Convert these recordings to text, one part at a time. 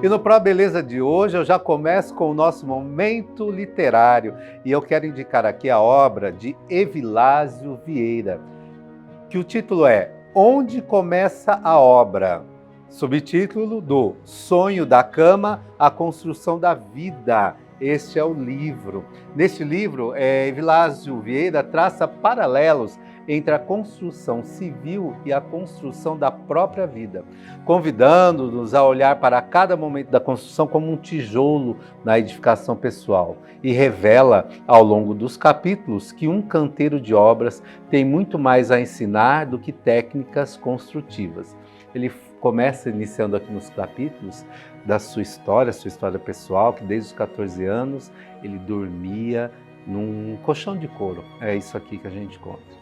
E no Pro Beleza de hoje eu já começo com o nosso momento literário e eu quero indicar aqui a obra de Evilásio Vieira, que o título é Onde Começa a Obra? Subtítulo do Sonho da Cama, a Construção da Vida. Este é o livro. Neste livro, Evilásio Vieira traça paralelos entre a construção civil e a construção da própria vida, convidando-nos a olhar para cada momento da construção como um tijolo na edificação pessoal, e revela, ao longo dos capítulos, que um canteiro de obras tem muito mais a ensinar do que técnicas construtivas. Ele começa iniciando aqui nos capítulos da sua história pessoal, que desde os 14 anos ele dormia num colchão de couro. É isso aqui que a gente conta.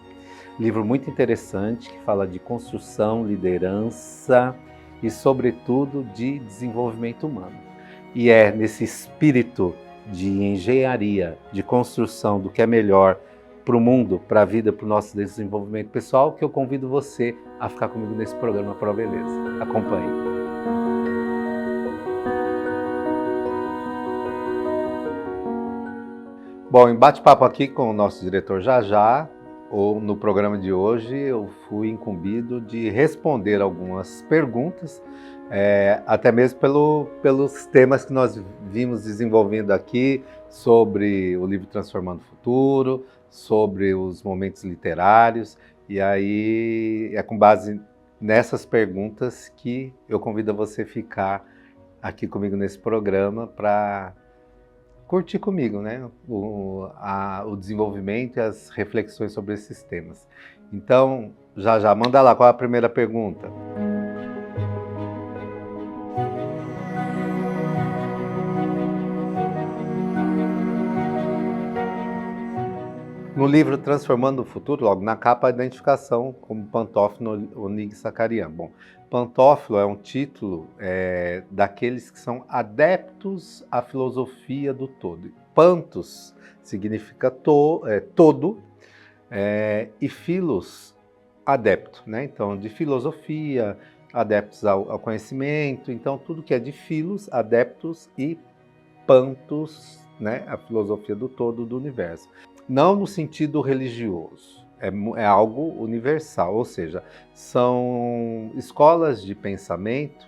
Livro muito interessante que fala de construção, liderança e, sobretudo, de desenvolvimento humano. E é nesse espírito de engenharia, de construção do que é melhor para o mundo, para a vida, para o nosso desenvolvimento pessoal, que eu convido você a ficar comigo nesse programa Pro Beleza. Acompanhe. Bom, em bate-papo aqui com o nosso diretor Jajá, ou no programa de hoje, eu fui incumbido de responder algumas perguntas, até mesmo pelos temas que nós vimos desenvolvendo aqui, sobre o livro Transformando o Futuro, sobre os momentos literários, e aí é com base nessas perguntas que eu convido você a ficar aqui comigo nesse programa para curtir comigo, né, o desenvolvimento e as reflexões sobre esses temas. Então, já manda lá, qual é a primeira pergunta? No livro Transformando o Futuro, logo na capa, a identificação como Pantófilo Onig Sakarian. Bom, Pantófilo é um título daqueles que são adeptos à filosofia do todo. Pantos significa todo, e filos, adepto, né? Então, de filosofia, adeptos ao conhecimento. Então, tudo que é de filos, adeptos, e pantos, né? A filosofia do todo, do universo. Não no sentido religioso, é algo universal, ou seja, são escolas de pensamento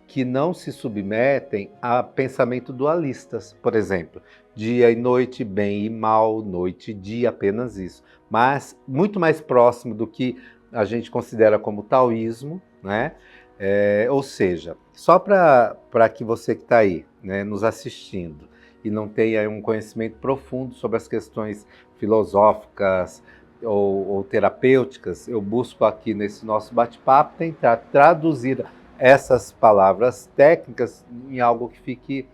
que não se submetem a pensamento dualistas, por exemplo, dia e noite, bem e mal, noite e dia, apenas isso, mas muito mais próximo do que a gente considera como taoísmo, né? Ou seja, só para que você que está aí, né, nos assistindo, e não tenha um conhecimento profundo sobre as questões filosóficas ou terapêuticas, eu busco aqui nesse nosso bate-papo tentar traduzir essas palavras técnicas em algo que fique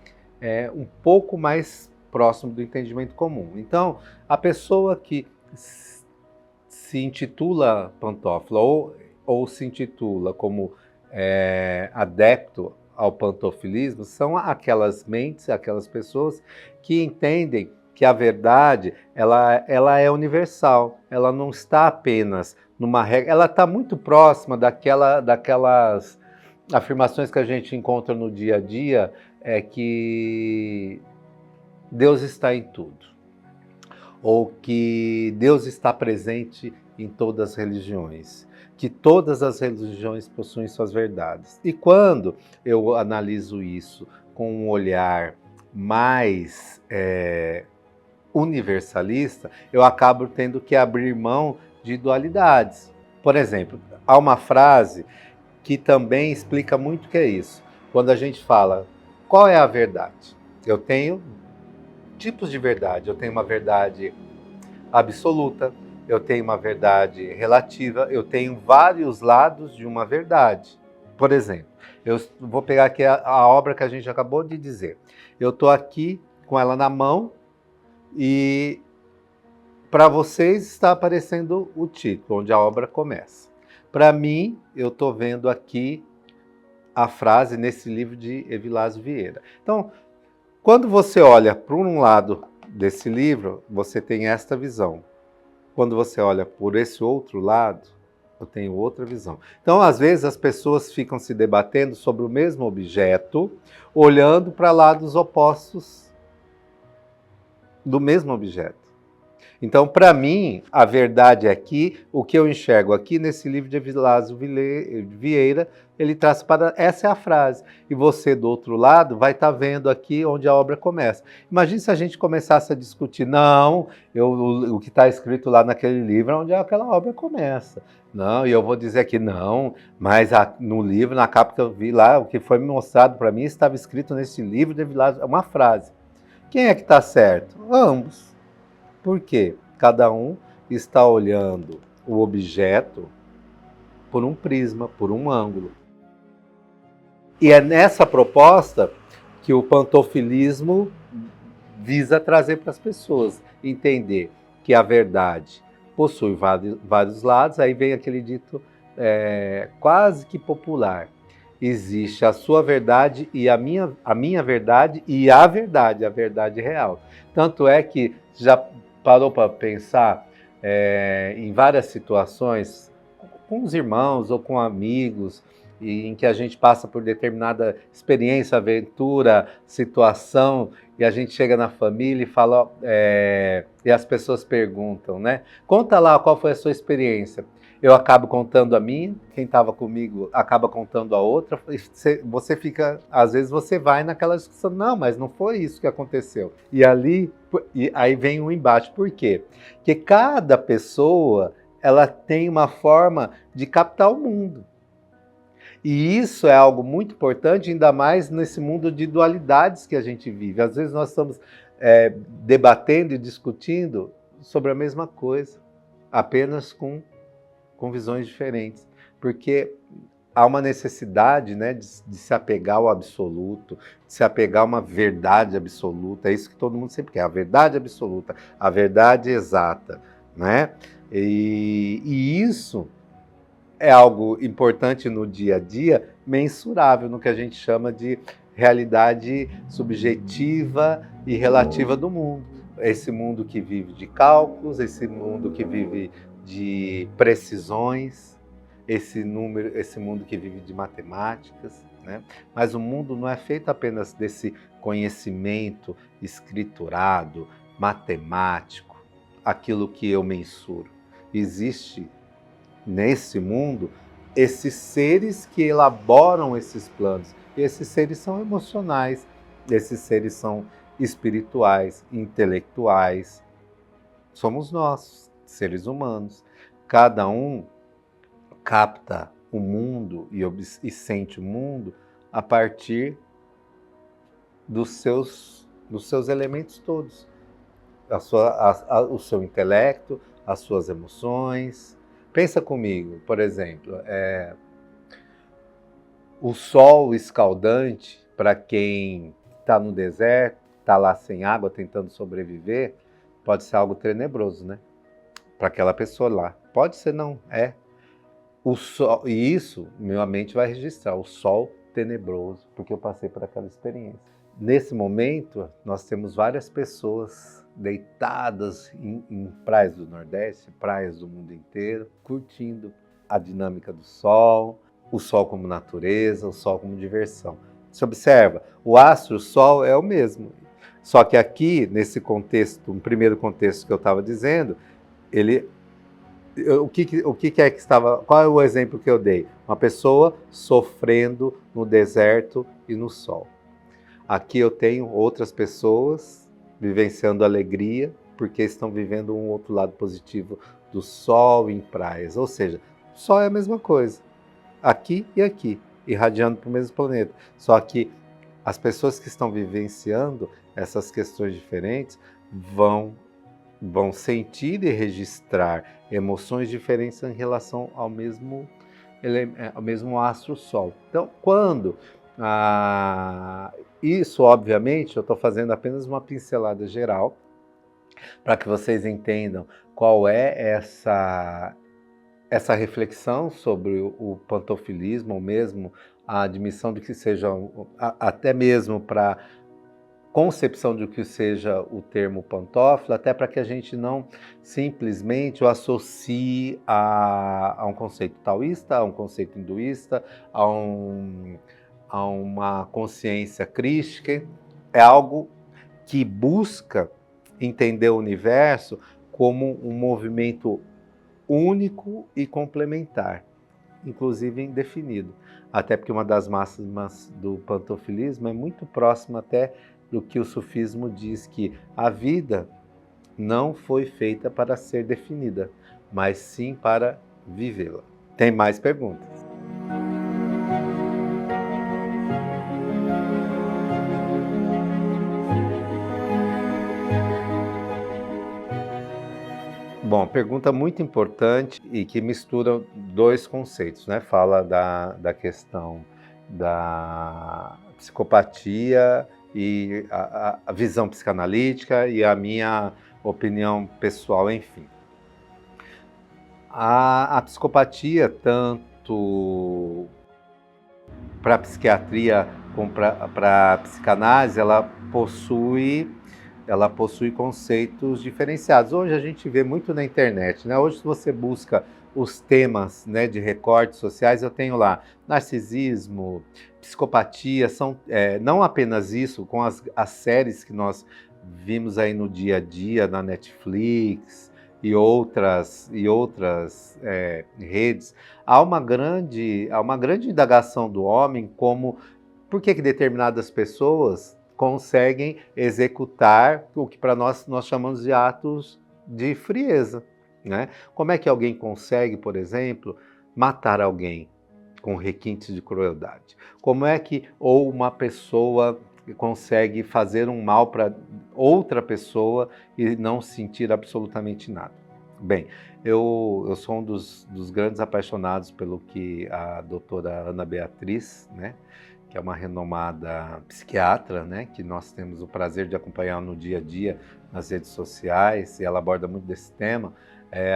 um pouco mais próximo do entendimento comum. Então, a pessoa que se intitula pantófilo ou se intitula como adepto ao pantofilismo são aquelas mentes, aquelas pessoas que entendem que a verdade ela é universal, ela não está apenas numa regra, ela está muito próxima daquelas afirmações que a gente encontra no dia a dia, que Deus está em tudo, ou que Deus está presente em todas as religiões, que todas as religiões possuem suas verdades. E quando eu analiso isso com um olhar mais universalista, eu acabo tendo que abrir mão de dualidades. Por exemplo, há uma frase que também explica muito o que é isso. Quando a gente fala, qual é a verdade? Eu tenho tipos de verdade. Eu tenho uma verdade absoluta, eu tenho uma verdade relativa, eu tenho vários lados de uma verdade. Por exemplo, eu vou pegar aqui a obra que a gente acabou de dizer. Eu estou aqui com ela na mão e para vocês está aparecendo o título, onde a obra começa. Para mim, eu estou vendo aqui a frase nesse livro de Evilásio Vieira. Então, quando você olha para um lado desse livro, você tem esta visão. Quando você olha por esse outro lado, Eu tenho outra visão. Então, às vezes, as pessoas ficam se debatendo sobre o mesmo objeto, olhando para lados opostos do mesmo objeto. Então, para mim, a verdade aqui, o que eu enxergo aqui nesse livro de Evilásio Vieira, ele traz para... Essa é a frase. E você, do outro lado, vai estar vendo aqui onde a obra começa. Imagine se a gente começasse a discutir, não, o que está escrito lá naquele livro é onde aquela obra começa. Não, e eu vou dizer aqui, não, mas no livro, na capa que eu vi lá, o que foi me mostrado para mim, estava escrito nesse livro de Evilásio, é uma frase. Quem é que está certo? Ambos. Por quê? Cada um está olhando o objeto por um prisma, por um ângulo. E é nessa proposta que o pantofilismo visa trazer para as pessoas entender que a verdade possui vários lados. Aí vem aquele dito quase que popular. Existe a sua verdade e a minha verdade e a verdade real. Tanto é que já parou para pensar em várias situações com os irmãos ou com amigos, em que a gente passa por determinada experiência, aventura, situação, e a gente chega na família e fala, e as pessoas perguntam, né? Conta lá qual foi a sua experiência. Eu acabo contando a minha, quem estava comigo acaba contando a outra, você fica, às vezes você vai naquela discussão, não, mas não foi isso que aconteceu. E aí vem um embate. Por quê? Porque cada pessoa, ela tem uma forma de captar o mundo. E isso é algo muito importante, ainda mais nesse mundo de dualidades que a gente vive. Às vezes nós estamos debatendo e discutindo sobre a mesma coisa, apenas com visões diferentes, porque há uma necessidade, né, de se apegar ao absoluto, de se apegar a uma verdade absoluta. É isso que todo mundo sempre quer, a verdade absoluta, a verdade exata, né? E isso é algo importante no dia a dia, mensurável no que a gente chama de realidade subjetiva e relativa do mundo. Esse mundo que vive de cálculos, esse mundo que vive de precisões, esse mundo que vive de matemáticas, né? Mas o mundo não é feito apenas desse conhecimento escriturado, matemático, aquilo que eu mensuro. Existe nesse mundo esses seres que elaboram esses planos. E esses seres são emocionais, esses seres são espirituais, intelectuais. Somos nós, seres humanos. Cada um capta o mundo e sente o mundo a partir dos seus elementos todos. O seu intelecto, as suas emoções. Pensa comigo, por exemplo, o sol escaldante, para quem está no deserto, está lá sem água, tentando sobreviver, pode ser algo tenebroso, né? Para aquela pessoa lá. Pode ser, não, O sol, e isso, minha mente vai registrar, o sol tenebroso, porque eu passei por aquela experiência. Nesse momento, nós temos várias pessoas deitadas em praias do Nordeste, praias do mundo inteiro, curtindo a dinâmica do sol, o sol como natureza, o sol como diversão. Você observa, o astro, o sol é o mesmo. Só que aqui, nesse contexto, um primeiro contexto que eu estava dizendo, o que é que estava... Qual é o exemplo que eu dei? Uma pessoa sofrendo no deserto e no sol. Aqui eu tenho outras pessoas vivenciando alegria, porque estão vivendo um outro lado positivo do sol em praias. Ou seja, o sol é a mesma coisa, aqui e aqui, irradiando para o mesmo planeta. Só que as pessoas que estão vivenciando essas questões diferentes vão sentir e registrar emoções diferentes em relação ao mesmo astro-sol. Então, quando isso, obviamente, eu estou fazendo apenas uma pincelada geral, para que vocês entendam qual é essa reflexão sobre o pantofilismo, ou mesmo a admissão de que seja, até mesmo para concepção de que seja o termo pantófilo, até para que a gente não simplesmente o associe a um conceito taoísta, a um conceito hinduísta, a uma consciência crística. É algo que busca entender o universo como um movimento único e complementar, inclusive indefinido. Até porque uma das máximas do pantofilismo é muito próxima até do que o sufismo diz, que a vida não foi feita para ser definida, mas sim para vivê-la. Tem mais perguntas? Bom, pergunta muito importante e que mistura dois conceitos, né? Fala da questão da psicopatia e a visão psicanalítica e a minha opinião pessoal, enfim. A psicopatia, tanto para a psiquiatria como para a psicanálise, ela possui conceitos diferenciados. Hoje a gente vê muito na internet, né? Hoje, se você busca os temas, né, de recortes sociais, eu tenho lá narcisismo, psicopatia, são não apenas isso, com as séries que nós vimos aí no dia a dia, na Netflix e outras redes, há uma grande indagação do homem como por que determinadas pessoas conseguem executar o que para nós chamamos de atos de frieza, né? Como é que alguém consegue, por exemplo, matar alguém com requintes de crueldade? Como é que uma pessoa consegue fazer um mal para outra pessoa e não sentir absolutamente nada? Bem, eu sou um dos grandes apaixonados pelo que a doutora Ana Beatriz, né, que é uma renomada psiquiatra, né, que nós temos o prazer de acompanhar no dia a dia nas redes sociais, e ela aborda muito desse tema.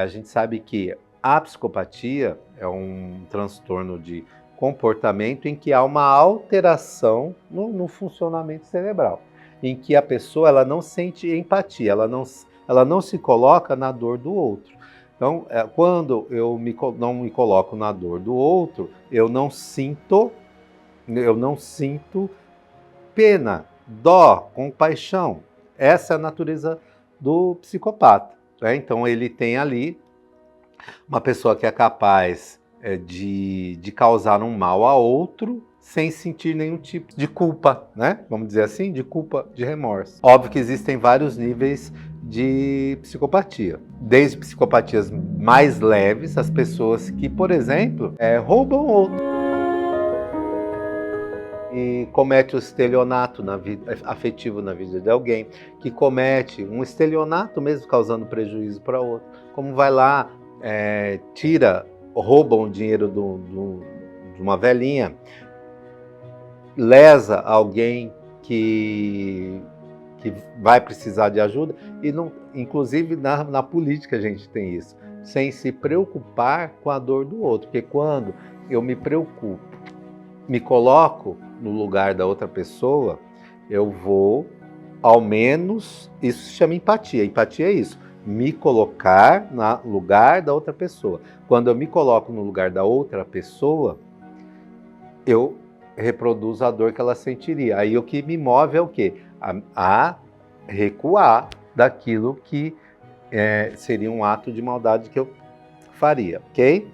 A gente sabe que a psicopatia é um transtorno de comportamento em que há uma alteração no funcionamento cerebral, em que a pessoa ela não sente empatia, ela não se coloca na dor do outro. Então, quando eu não me coloco na dor do outro, eu não sinto pena, dó, compaixão. Essa é a natureza do psicopata, né? Então ele tem ali uma pessoa que é capaz de causar um mal a outro sem sentir nenhum tipo de culpa, né? Vamos dizer assim, de culpa, de remorso. Óbvio que existem vários níveis de psicopatia. Desde psicopatias mais leves, as pessoas que, por exemplo, roubam outro e comete o estelionato afetivo na vida de alguém, que comete um estelionato mesmo causando prejuízo para outro, como vai lá, roubam o dinheiro de uma velhinha, lesa alguém que vai precisar de ajuda, e não, inclusive na política a gente tem isso, sem se preocupar com a dor do outro, porque quando eu me preocupo, me coloco no lugar da outra pessoa, eu vou, ao menos, isso se chama empatia. Empatia é isso, me colocar no lugar da outra pessoa. Quando eu me coloco no lugar da outra pessoa, eu reproduzo a dor que ela sentiria. Aí o que me move é o quê? A recuar daquilo que seria um ato de maldade que eu faria, ok?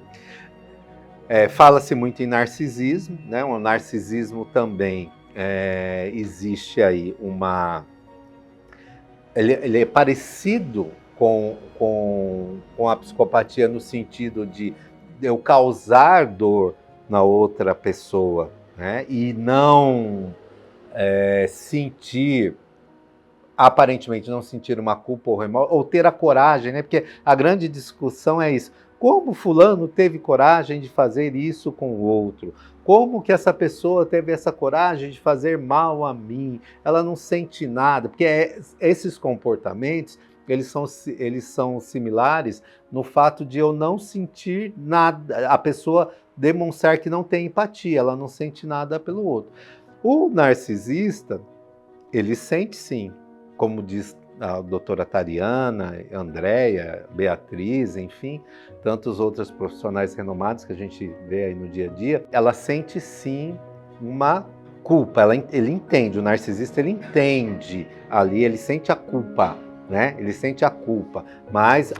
Fala-se muito em narcisismo, né? O narcisismo também existe aí ele é parecido com a psicopatia no sentido de eu causar dor na outra pessoa, né? E não aparentemente não sentir uma culpa ou remorso, ou ter a coragem, né? Porque a grande discussão é isso. Como fulano teve coragem de fazer isso com o outro? Como que essa pessoa teve essa coragem de fazer mal a mim? Ela não sente nada, porque esses comportamentos, eles são similares no fato de eu não sentir nada, a pessoa demonstrar que não tem empatia, ela não sente nada pelo outro. O narcisista, ele sente sim, como diz a doutora Tariana, Andréia, Beatriz, enfim, tantos outros profissionais renomados que a gente vê aí no dia a dia, ela sente sim uma culpa, ele entende, o narcisista ele entende ali, ele sente a culpa, né? Ele sente a culpa, mas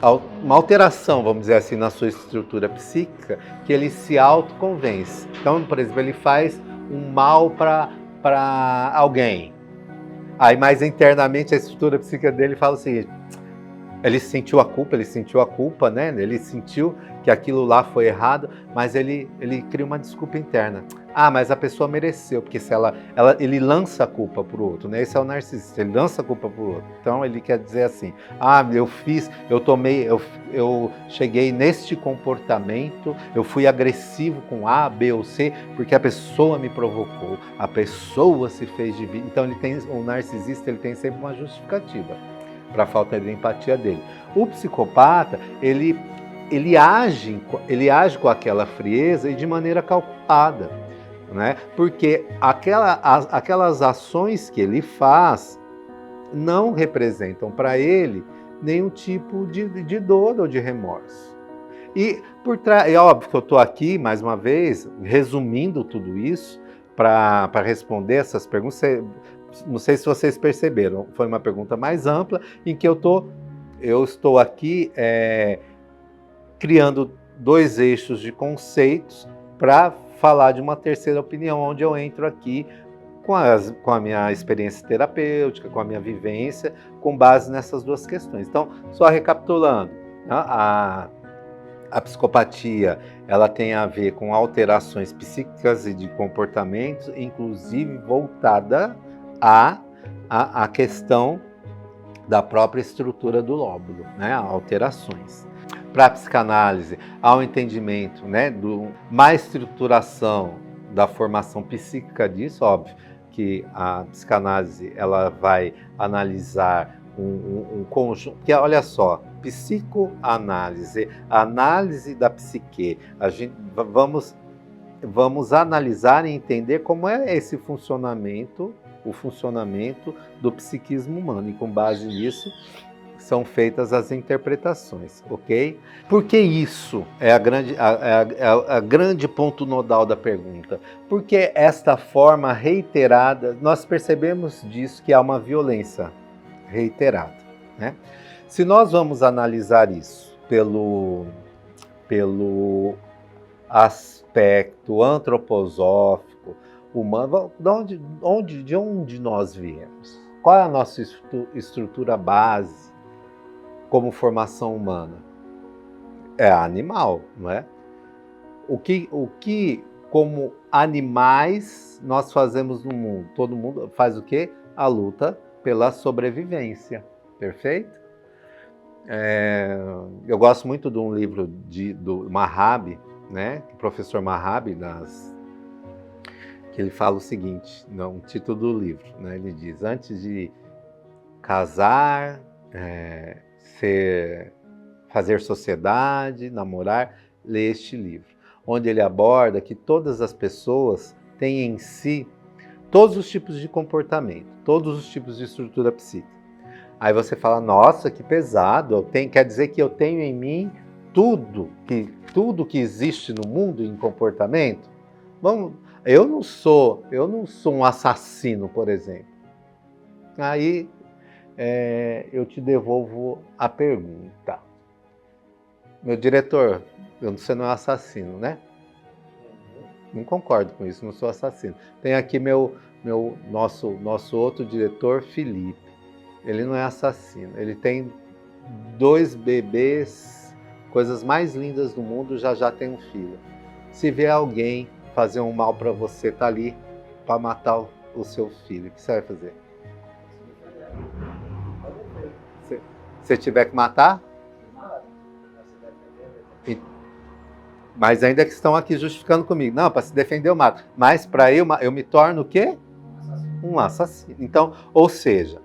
uma alteração, vamos dizer assim, na sua estrutura psíquica, que ele se autoconvence. Então, por exemplo, ele faz um mal para alguém. Aí, mais internamente, a estrutura psíquica dele fala o seguinte: ele sentiu a culpa, né? Ele sentiu que aquilo lá foi errado, mas ele cria uma desculpa interna. Ah, mas a pessoa mereceu, porque se ele lança a culpa para o outro, né? Esse é o narcisista, ele lança a culpa para o outro. Então ele quer dizer assim: ah, eu cheguei neste comportamento, eu fui agressivo com A, B ou C, porque a pessoa me provocou, a pessoa se fez de vítima. Então o narcisista ele tem sempre uma justificativa para a falta de empatia dele. O psicopata, ele age com aquela frieza e de maneira calculada, né? Porque aquelas ações que ele faz não representam para ele nenhum tipo de dor ou de remorso. E é óbvio que eu estou aqui, mais uma vez, resumindo tudo isso para responder essas perguntas. Não sei se vocês perceberam, foi uma pergunta mais ampla, em que eu estou aqui criando dois eixos de conceitos para falar de uma terceira opinião, onde eu entro aqui com a minha experiência terapêutica, com a minha vivência, com base nessas duas questões. Então, só recapitulando, a psicopatia, ela tem a ver com alterações psíquicas e de comportamentos, inclusive voltada à questão da própria estrutura do lóbulo, né? Alterações. Para a psicanálise, há um entendimento, né, uma estruturação da formação psíquica disso, óbvio que a psicanálise ela vai analisar um conjunto, porque olha só, psicoanálise, análise da psique, vamos analisar e entender como é esse funcionamento, o funcionamento do psiquismo humano, e com base nisso são feitas as interpretações, ok? Porque isso é a grande ponto nodal da pergunta. Porque esta forma reiterada, nós percebemos disso que há uma violência reiterada, né? Se nós vamos analisar isso pelo aspecto antroposófico, humano, de onde nós viemos? Qual é a nossa estrutura base como formação humana? É animal, não é? O que como animais nós fazemos no mundo? Todo mundo faz o quê? A luta pela sobrevivência, perfeito? Eu gosto muito de um livro do Mahabi, né? O professor Mahabi, que ele fala o seguinte, no título do livro, né? Ele diz: antes de casar, fazer sociedade, namorar, lê este livro, onde ele aborda que todas as pessoas têm em si todos os tipos de comportamento, todos os tipos de estrutura psíquica. Aí você fala: nossa, que pesado, quer dizer que eu tenho em mim tudo que existe no mundo em comportamento? Eu não sou um assassino, por exemplo. Aí eu te devolvo a pergunta. Meu diretor, você não é assassino, né? Não concordo com isso, não sou assassino. Tem aqui nosso outro diretor, Felipe. Ele não é assassino. Ele tem 2 bebês, coisas mais lindas do mundo, já tem um filho. Se vier alguém fazer um mal para você, tá ali para matar o seu filho, o que você vai fazer? Se tiver que matar? Mas ainda que estão aqui justificando comigo. Não, para se defender eu mato. Mas para eu me torno o quê? Um assassino. Então, ou seja,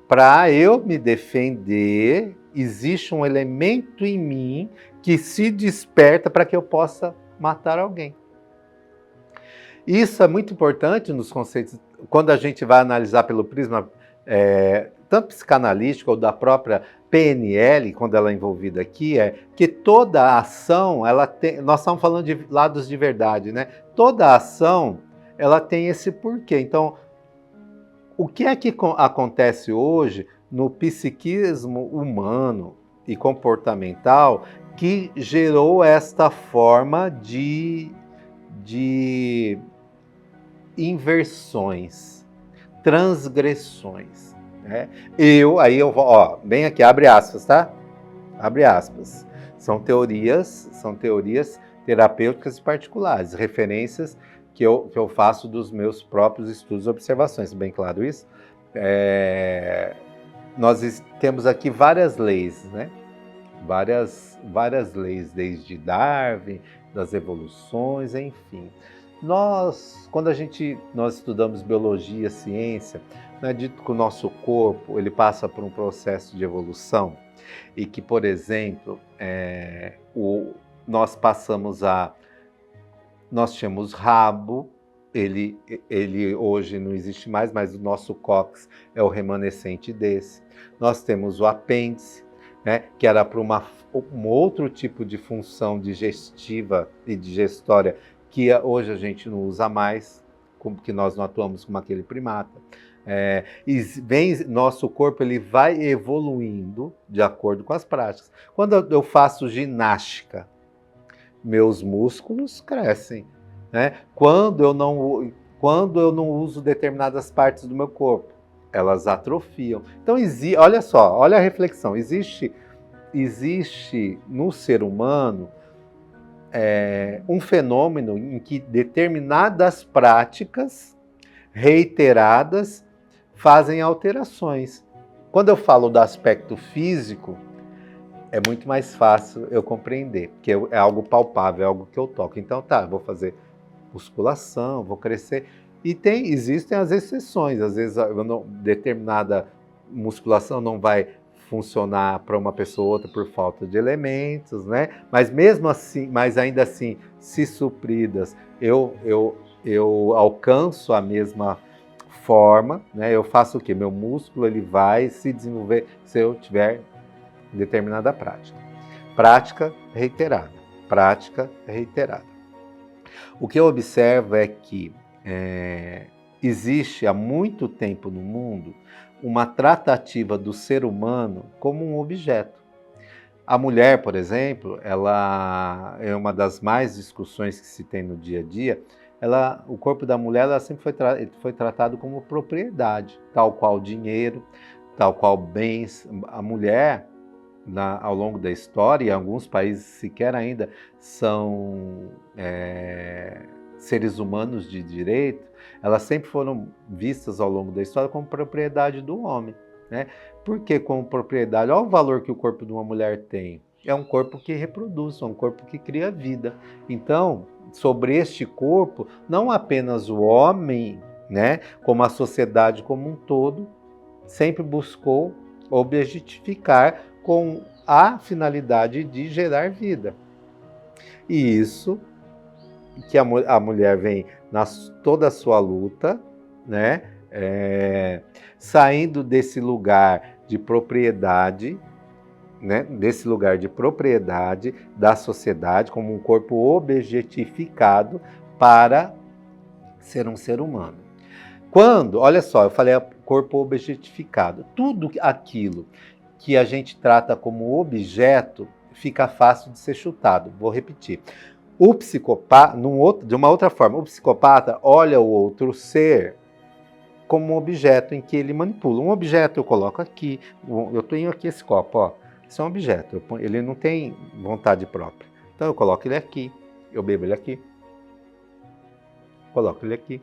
para eu me defender, existe um elemento em mim que se desperta para que eu possa matar alguém. Isso é muito importante nos conceitos quando a gente vai analisar pelo prisma tanto psicanalístico ou da própria PNL, quando ela é envolvida aqui, é que toda a ação, ela tem, nós estamos falando de lados de verdade, né? Toda ação, ela tem esse porquê. Então, o que é que acontece hoje no psiquismo humano e comportamental que gerou esta forma de inversões, transgressões, né? Aí eu vou, ó, bem aqui, abre aspas, tá? Abre aspas. São teorias terapêuticas particulares, referências que eu faço dos meus próprios estudos e observações, bem claro isso? Nós temos aqui várias leis, né? Várias leis, desde Darwin, das evoluções, enfim. Quando nós estudamos biologia, ciência, não é dito que o nosso corpo ele passa por um processo de evolução e que, por exemplo, nós tínhamos rabo, ele hoje não existe mais, mas o nosso cóccix é o remanescente desse. Nós temos o apêndice, né, que era para um outro tipo de função digestiva e digestória que hoje a gente não usa mais, que nós não atuamos como aquele primata. Nosso corpo ele vai evoluindo de acordo com as práticas. Quando eu faço ginástica, meus músculos crescem, né? Quando eu não uso determinadas partes do meu corpo, elas atrofiam. Então, olha só, olha a reflexão. Existe no ser humano um fenômeno em que determinadas práticas reiteradas fazem alterações. Quando eu falo do aspecto físico, é muito mais fácil eu compreender, porque é algo palpável, é algo que eu toco. Então, tá, vou fazer musculação, vou crescer. E existem as exceções. Às vezes, determinada musculação não vai funcionar para uma pessoa ou outra por falta de elementos, né? Mas mesmo assim, mas ainda assim, se supridas, eu alcanço a mesma forma, né? Eu faço o quê? Meu músculo ele vai se desenvolver se eu tiver determinada prática. Prática reiterada. Prática reiterada. O que eu observo é que existe há muito tempo no mundo uma tratativa do ser humano como um objeto. A mulher, por exemplo, ela é uma das mais discussões que se tem no dia a dia. O corpo da mulher ela sempre foi tratado como propriedade, tal qual dinheiro, tal qual bens. A mulher, ao longo da história, em alguns países sequer ainda são seres humanos de direito, elas sempre foram vistas ao longo da história como propriedade do homem, né? Por que como propriedade? Olha o valor que o corpo de uma mulher tem. É um corpo que reproduz, é um corpo que cria vida. Então, sobre este corpo, não apenas o homem, né, como a sociedade como um todo, sempre buscou objetificar com a finalidade de gerar vida. E isso que a mulher vem toda a sua luta, né, saindo desse lugar de propriedade, né, desse lugar de propriedade da sociedade como um corpo objetificado para ser um ser humano. Olha só, eu falei corpo objetificado, tudo aquilo que a gente trata como objeto fica fácil de ser chutado. Vou repetir. O psicopata, de uma outra forma, o psicopata olha o outro ser como um objeto em que ele manipula. Um objeto eu coloco aqui, eu tenho aqui esse copo, ó. Isso é um objeto, ele não tem vontade própria. Então eu coloco ele aqui, eu bebo ele aqui, coloco ele aqui.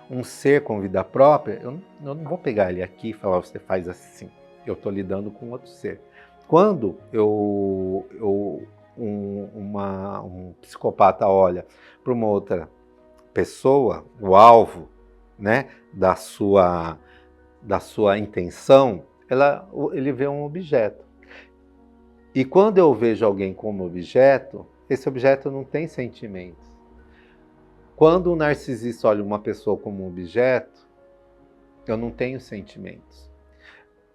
Um ser com vida própria, eu não vou pegar ele aqui e falar, você faz assim. Eu estou lidando com outro ser. Quando um psicopata olha para uma outra pessoa, o alvo, né, da sua intenção, ele vê um objeto. E quando eu vejo alguém como objeto, esse objeto não tem sentimentos. Quando o narcisista olha uma pessoa como um objeto, eu não tenho sentimentos.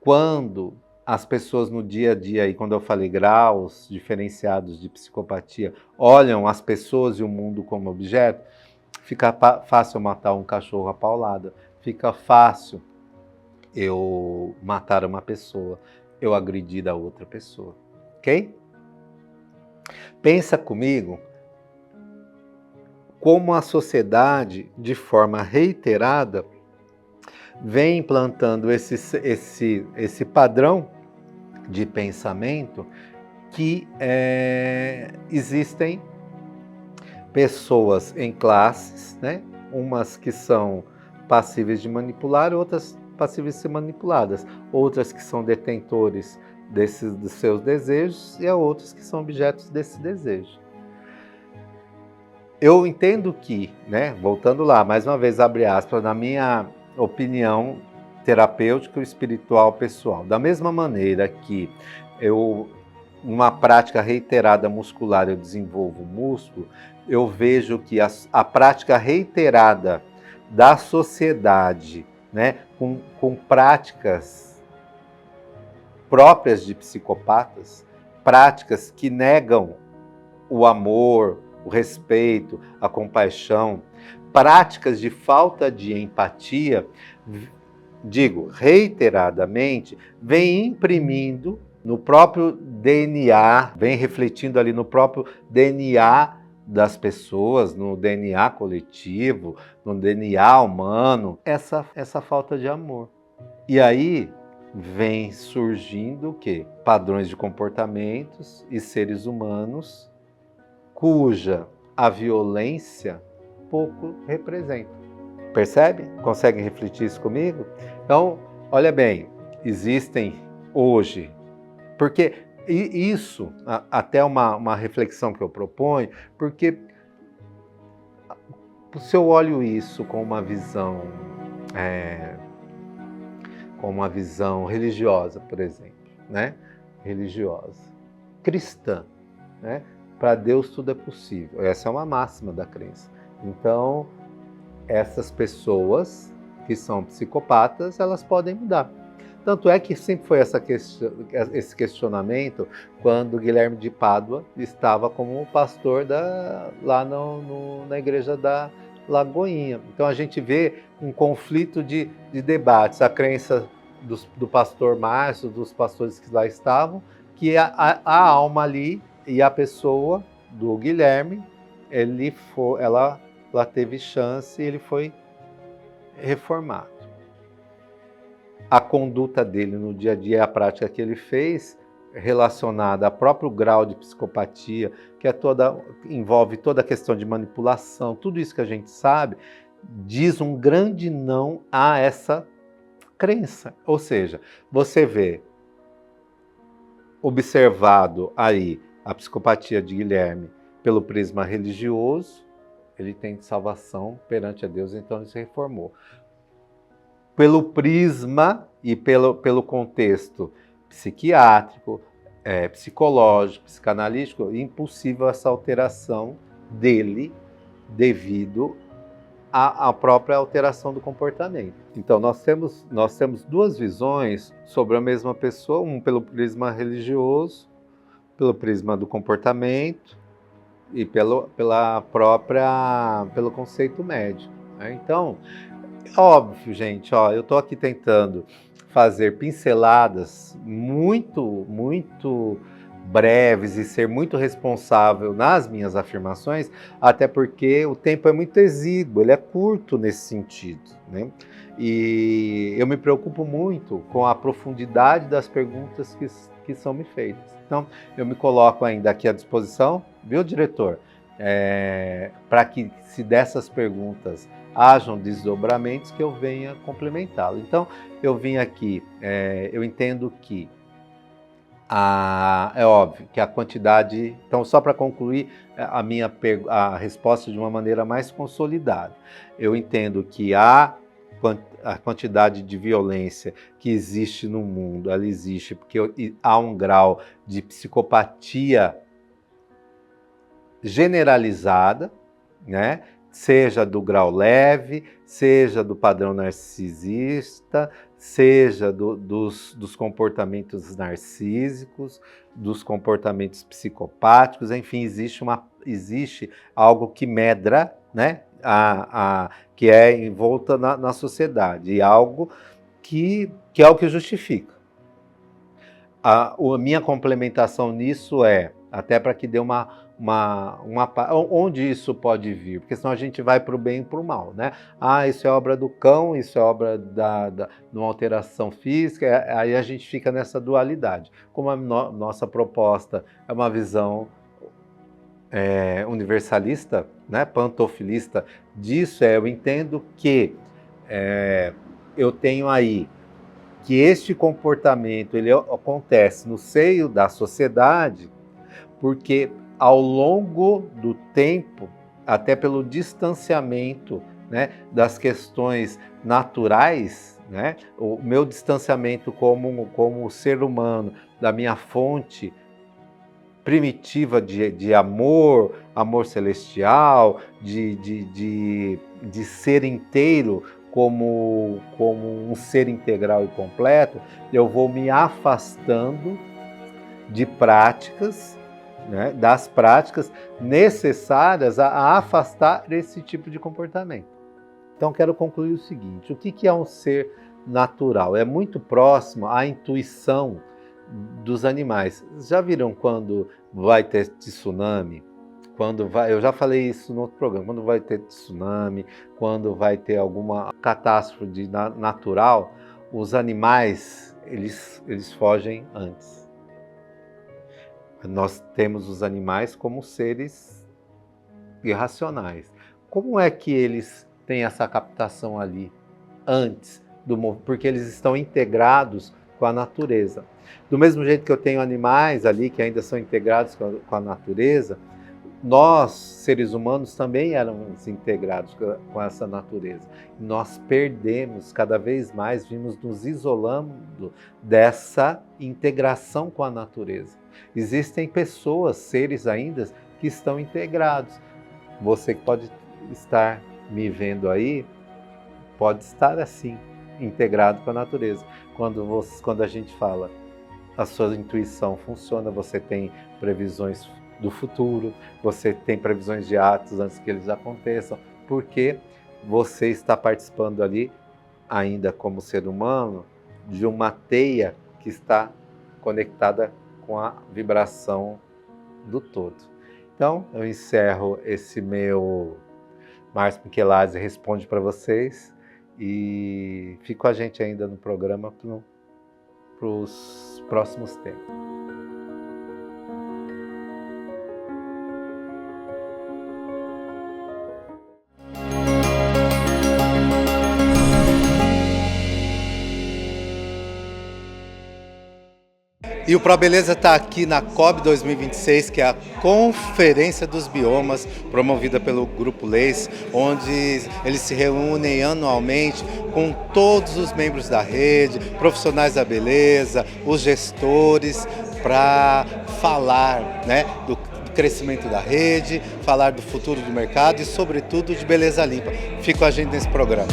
Quando as pessoas no dia a dia, e quando eu falei graus diferenciados de psicopatia, olham as pessoas e o mundo como objeto, fica fácil eu matar um cachorro a paulada, fica fácil eu matar uma pessoa, eu agredir a outra pessoa, ok? Pensa comigo como a sociedade, de forma reiterada, vem implantando esse padrão de pensamento que existem pessoas em classes, né? Umas que são passíveis de manipular, outras passíveis de ser manipuladas, outras que são detentores dos seus desejos e outras que são objetos desse desejo. Eu entendo que, né, voltando lá, mais uma vez, abre aspas, na minha opinião terapêutica, espiritual, pessoal, da mesma maneira que numa prática reiterada muscular, eu desenvolvo músculo, eu vejo que a prática reiterada da sociedade, né, com práticas próprias de psicopatas, práticas que negam o amor, o respeito, a compaixão, práticas de falta de empatia, digo, reiteradamente, vem imprimindo no próprio DNA, vem refletindo ali no próprio DNA das pessoas, no DNA coletivo, no DNA humano, essa falta de amor. E aí vem surgindo o quê? Padrões de comportamentos e seres humanos cuja a violência pouco representa. Percebe? Conseguem refletir isso comigo? Então, olha bem, existem hoje, porque isso, até uma reflexão que eu proponho, porque se eu olho isso com uma visão religiosa, por exemplo, né? Religiosa, cristã, né? Para Deus tudo é possível. Essa é uma máxima da crença. Então, essas pessoas que são psicopatas, elas podem mudar. Tanto é que sempre foi esse questionamento quando Guilherme de Pádua estava como pastor lá na igreja da Lagoinha. Então a gente vê um conflito de debates, a crença do pastor Márcio, dos pastores que lá estavam, que a alma ali e a pessoa do Guilherme, ela teve chance e ele foi reformado. A conduta dele no dia a dia, a prática que ele fez, relacionada ao próprio grau de psicopatia, que envolve toda a questão de manipulação, tudo isso que a gente sabe, diz um grande não a essa crença. Ou seja, você vê observado aí a psicopatia de Guilherme pelo prisma religioso, ele tem salvação perante a Deus, então ele se reformou. Pelo prisma e pelo contexto psiquiátrico, psicológico, psicanalítico, impossível essa alteração dele devido à própria alteração do comportamento. Então nós temos duas visões sobre a mesma pessoa, um pelo prisma religioso, pelo prisma do comportamento e pelo conceito médico, né? Então, óbvio, gente, eu estou aqui tentando fazer pinceladas muito, muito breves e ser muito responsável nas minhas afirmações, até porque o tempo é muito exíguo, ele é curto nesse sentido, né? E eu me preocupo muito com a profundidade das perguntas que são me feitas. Então, eu me coloco ainda aqui à disposição, viu, diretor? Para que, se dessas perguntas hajam desdobramentos, que eu venha complementá-lo. Então, eu vim aqui, eu entendo que é óbvio que a quantidade... Então, só para concluir a resposta de uma maneira mais consolidada, eu entendo que a quantidade de violência que existe no mundo, ela existe porque há um grau de psicopatia generalizada, né? seja do grau leve, seja do padrão narcisista, seja dos comportamentos narcísicos, dos comportamentos psicopáticos, enfim, existe algo que medra, né, que é envolta na sociedade, e algo que é o que justifica. A minha complementação nisso até para que dê onde isso pode vir, porque senão a gente vai para o bem e para o mal, né? Isso é obra do cão, isso é obra de uma alteração física, aí a gente fica nessa dualidade. Como a nossa proposta é uma visão universalista, né, pantofilista disso, eu entendo que eu tenho aí que este comportamento ele acontece no seio da sociedade, porque ao longo do tempo, até pelo distanciamento, né, das questões naturais, né, o meu distanciamento como ser humano, da minha fonte primitiva de amor celestial, de ser inteiro, como um ser integral e completo, eu vou me afastando de práticas, né, das práticas necessárias a afastar esse tipo de comportamento. Então, quero concluir o seguinte: o que é um ser natural? É muito próximo à intuição dos animais. Já viram quando vai ter tsunami? Eu já falei isso no outro programa, quando vai ter tsunami, quando vai ter alguma catástrofe natural, os animais, eles fogem antes. Nós temos os animais como seres irracionais. Como é que eles têm essa captação ali antes do movimento? Porque eles estão integrados com a natureza. Do mesmo jeito que eu tenho animais ali que ainda são integrados com a natureza, nós, seres humanos, também éramos integrados com essa natureza. Nós perdemos, cada vez mais, vimos nos isolando dessa integração com a natureza. Existem pessoas, seres ainda, que estão integrados. Você que pode estar me vendo aí, pode estar assim, integrado com a natureza. Quando a gente fala, a sua intuição funciona, você tem previsões do futuro, você tem previsões de atos antes que eles aconteçam, porque você está participando ali, ainda como ser humano, de uma teia que está conectada com a vibração do todo. Então, eu encerro esse meu Márcio Michelazzi Responde para vocês e fico com a gente ainda no programa para os próximos tempos. E o ProBeleza está aqui na COB 2026, que é a Conferência dos Biomas, promovida pelo Grupo Leis, onde eles se reúnem anualmente com todos os membros da rede, profissionais da beleza, os gestores, para falar, né, do crescimento da rede, falar do futuro do mercado e, sobretudo, de beleza limpa. Fica com a gente nesse programa.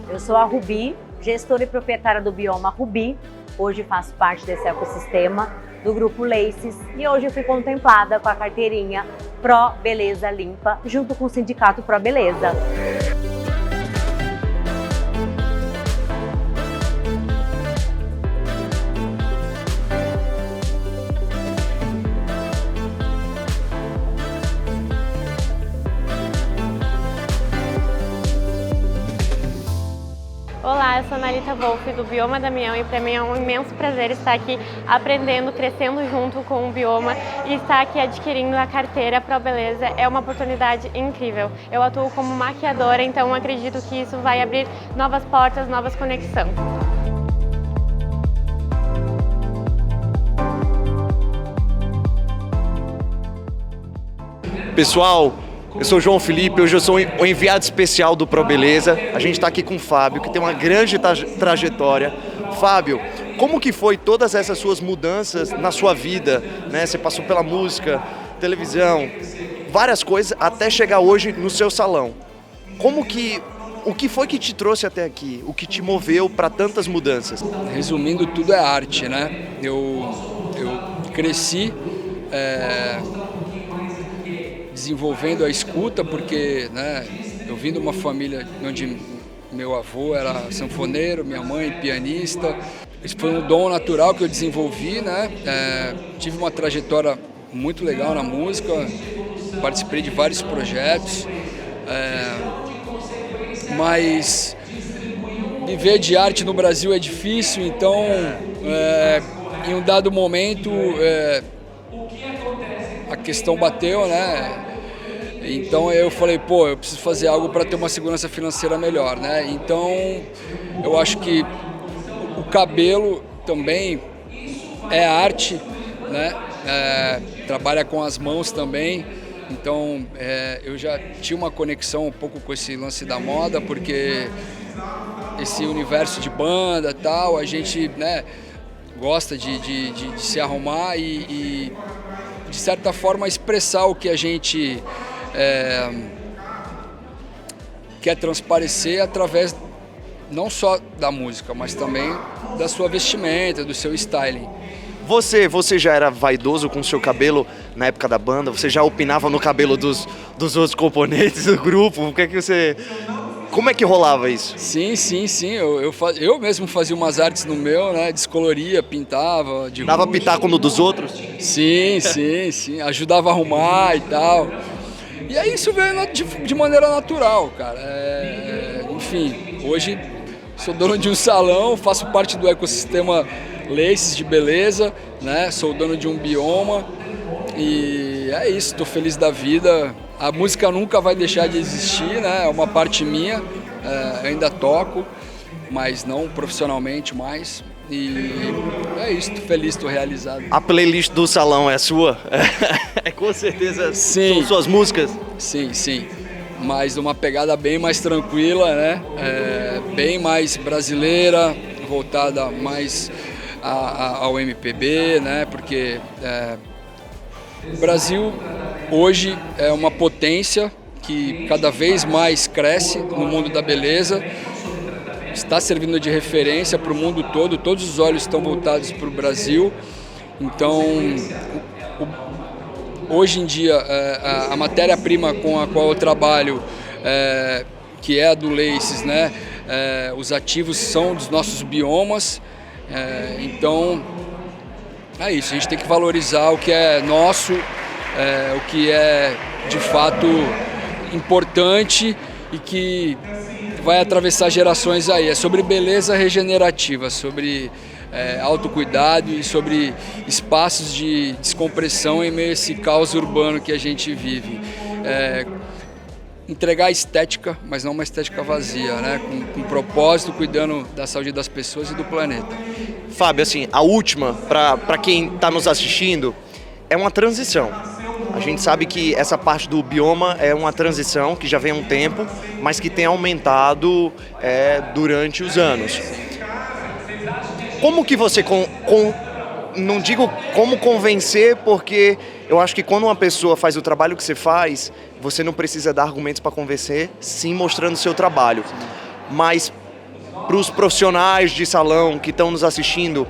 Eu sou a Rubi, gestora e proprietária do Bioma Rubi. Hoje faço parte desse ecossistema do Grupo Laces e hoje eu fui contemplada com a carteirinha Pro Beleza Limpa, junto com o Sindicato Pro Beleza. Olá, eu sou Analita Wolff do Bioma Damião e para mim é um imenso prazer estar aqui aprendendo, crescendo junto com o Bioma e estar aqui adquirindo a carteira Pro Beleza é uma oportunidade incrível. Eu atuo como maquiadora, então acredito que isso vai abrir novas portas, novas conexões. Pessoal, Eu sou o João Felipe, hoje eu sou o enviado especial do Pro Beleza. A gente está aqui com o Fábio, que tem uma grande trajetória. Fábio, como que foi todas essas suas mudanças na sua vida, né? Você passou pela música, televisão, várias coisas, até chegar hoje no seu salão. O que foi que te trouxe até aqui? O que te moveu para tantas mudanças? Resumindo, tudo é arte, né? Eu cresci desenvolvendo a escuta, porque, né, eu vim de uma família onde meu avô era sanfoneiro, minha mãe pianista. Isso foi um dom natural que eu desenvolvi, né? Tive uma trajetória muito legal na música, participei de vários projetos, mas viver de arte no Brasil é difícil, então em um dado momento a questão bateu, né? Então eu falei, pô, eu preciso fazer algo para ter uma segurança financeira melhor, né? Então eu acho que o cabelo também é arte, né? Trabalha com as mãos também. Então eu já tinha uma conexão um pouco com esse lance da moda, porque esse universo de banda e tal, a gente, né, gosta de se arrumar e de certa forma expressar o que a gente quer transparecer através não só da música, mas também da sua vestimenta, do seu styling. Você já era vaidoso com o seu cabelo na época da banda? Você já opinava no cabelo dos outros componentes do grupo? Como é que rolava isso? Sim. Eu mesmo fazia umas artes no meu, né? Descoloria, pintava. Dava pitaco no dos outros? Sim. Ajudava a arrumar e tal. E aí isso veio de maneira natural, cara. Enfim, hoje sou dono de um salão, faço parte do ecossistema Laces de beleza, né? Sou dono de um bioma e é isso, estou feliz da vida. A música nunca vai deixar de existir, né? É uma parte minha, eu ainda toco, mas não profissionalmente mais. E é isso, estou feliz, estou realizado. A playlist do salão é sua? Com certeza. Sim. São suas músicas? Sim. Mas uma pegada bem mais tranquila, né? Bem mais brasileira, voltada mais ao MPB, né? Porque o Brasil hoje é uma potência que cada vez mais cresce no mundo da beleza, está servindo de referência para o mundo todo, todos os olhos estão voltados para o Brasil. Então, hoje em dia, a matéria-prima com a qual eu trabalho, que é a do Laces, né? Os ativos são dos nossos biomas, então é isso, a gente tem que valorizar o que é nosso, o que é de fato importante e que vai atravessar gerações aí. É sobre beleza regenerativa, sobre autocuidado e sobre espaços de descompressão em meio a esse caos urbano que a gente vive. Entregar estética, mas não uma estética vazia, né? Com propósito, cuidando da saúde das pessoas e do planeta. Fábio, assim, a última, para quem está nos assistindo, é uma transição. A gente sabe que essa parte do bioma é uma transição que já vem há um tempo, mas que tem aumentado durante os anos. Como que você, não digo como convencer, porque eu acho que quando uma pessoa faz o trabalho que você faz, você não precisa dar argumentos para convencer, sim mostrando o seu trabalho. Mas para os profissionais de salão que estão nos assistindo,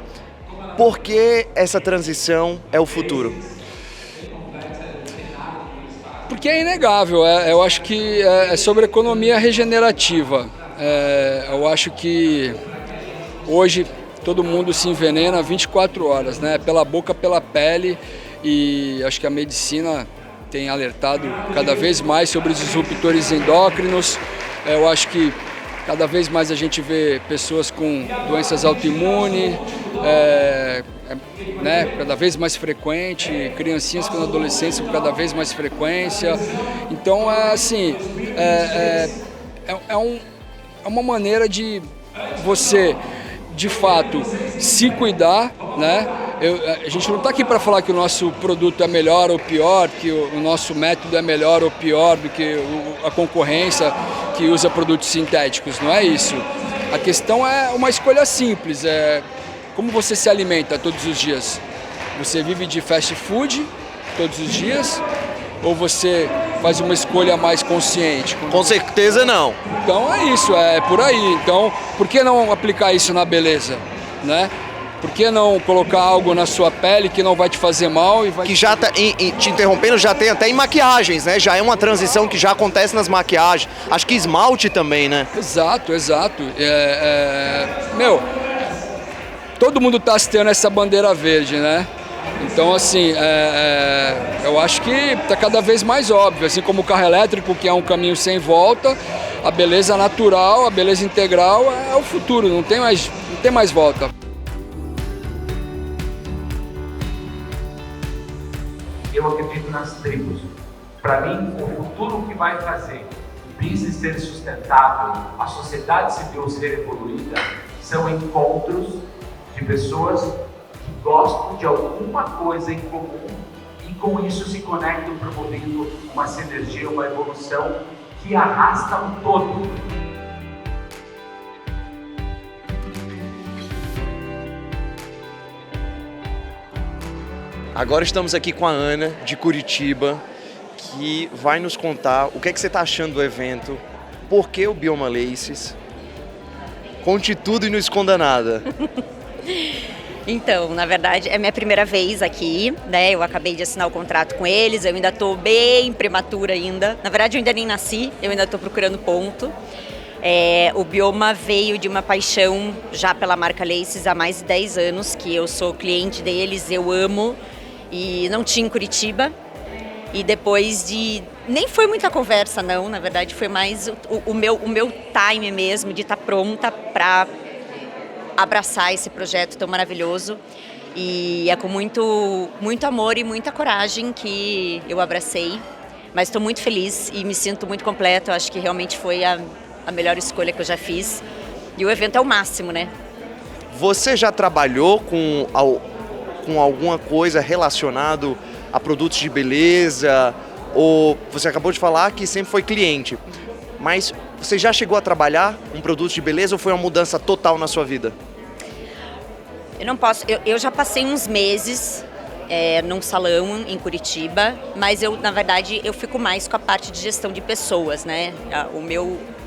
por que essa transição é o futuro? Porque é inegável, eu acho que é sobre economia regenerativa. Eu acho que hoje todo mundo se envenena 24 horas, né? Pela boca, pela pele, e acho que a medicina tem alertado cada vez mais sobre os disruptores endócrinos. Eu acho que cada vez mais a gente vê pessoas com doenças autoimunes, né, cada vez mais frequente, criancinhas com adolescência com cada vez mais frequência. Então é uma maneira de você, de fato, se cuidar, né? A gente não está aqui para falar que o nosso produto é melhor ou pior, que o nosso método é melhor ou pior do que a concorrência que usa produtos sintéticos, não é isso. A questão é uma escolha simples, é como você se alimenta todos os dias. Você vive de fast food todos os dias ou você faz uma escolha mais consciente? Com certeza não. Então é isso, é por aí. Então, por que não aplicar isso na beleza, né? Por que não colocar algo na sua pele que não vai te fazer mal e vai... Que já tá, te interrompendo, já tem até em maquiagens, né? Já é uma transição que já acontece nas maquiagens. Acho que esmalte também, né? Exato. Todo mundo tá hasteando essa bandeira verde, né? Então, assim, eu acho que tá cada vez mais óbvio. Assim como o carro elétrico, que é um caminho sem volta, a beleza natural, a beleza integral é o futuro, não tem mais volta. Eu acredito nas tribos. Para mim, o futuro que vai fazer o business ser sustentável, a sociedade civil ser evoluída, são encontros de pessoas que gostam de alguma coisa em comum e com isso se conectam promovendo uma sinergia, uma evolução que arrasta um todo. Agora estamos aqui com a Ana, de Curitiba, que vai nos contar o que é que você está achando do evento, por que o Bioma Laces. Conte tudo e não esconda nada. Então, na verdade, é minha primeira vez aqui, né? Eu acabei de assinar o contrato com eles, eu ainda estou bem prematura ainda. Na verdade, eu ainda nem nasci, eu ainda estou procurando ponto. O Bioma veio de uma paixão já pela marca Laces há mais de 10 anos, que eu sou cliente deles, eu amo, e não tinha em Curitiba. E depois de... Nem foi muita conversa, não, na verdade, foi mais o meu time mesmo de estar pronta para abraçar esse projeto tão maravilhoso. E é com muito amor e muita coragem que eu abracei. Mas estou muito feliz e me sinto muito completa. Eu acho que realmente foi a melhor escolha que eu já fiz. E o evento é o máximo, né? Você já trabalhou com alguma coisa relacionada a produtos de beleza? Ou você acabou de falar que sempre foi cliente. Mas você já chegou a trabalhar um produto de beleza ou foi uma mudança total na sua vida? Eu não posso. Eu já passei uns meses num salão em Curitiba, mas na verdade, eu fico mais com a parte de gestão de pessoas, né? O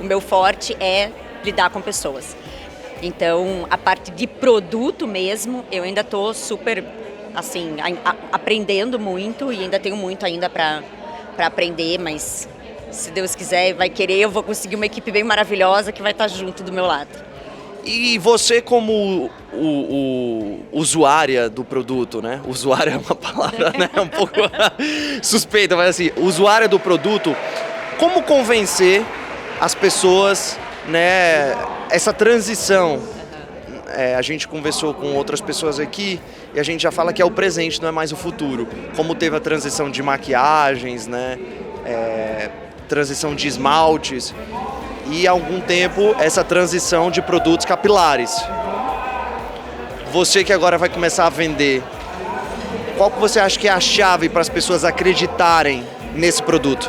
meu forte é lidar com pessoas. Então, a parte de produto mesmo, eu ainda estou super, assim, aprendendo muito e ainda tenho muito ainda para aprender, mas se Deus quiser, vai querer, eu vou conseguir uma equipe bem maravilhosa que vai estar junto do meu lado. E você como usuária do produto, né? Usuária é uma palavra, né? Um pouco suspeita, mas assim, usuária do produto, como convencer as pessoas, né? Essa transição. A gente conversou com outras pessoas aqui e a gente já fala que é o presente, não é mais o futuro. Como teve a transição de maquiagens, né? Transição de esmaltes e há algum tempo essa transição de produtos capilares. Você que agora vai começar a vender, qual que você acha que é a chave para as pessoas acreditarem nesse produto?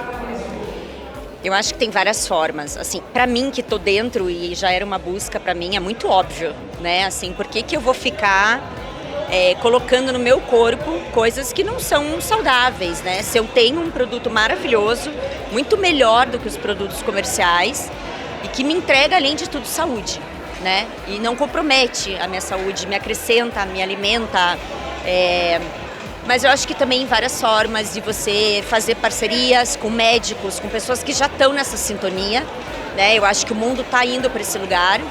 Eu acho que tem várias formas. Assim, para mim que tô dentro e já era uma busca para mim, é muito óbvio, né? Assim, por que eu vou ficar colocando no meu corpo coisas que não são saudáveis, né? Se eu tenho um produto maravilhoso, muito melhor do que os produtos comerciais e que me entrega, além de tudo, saúde, né? E não compromete a minha saúde, me acrescenta, me alimenta. Mas eu acho que também várias formas de você fazer parcerias com médicos, com pessoas que já estão nessa sintonia, né? Eu acho que o mundo está indo para esse lugar.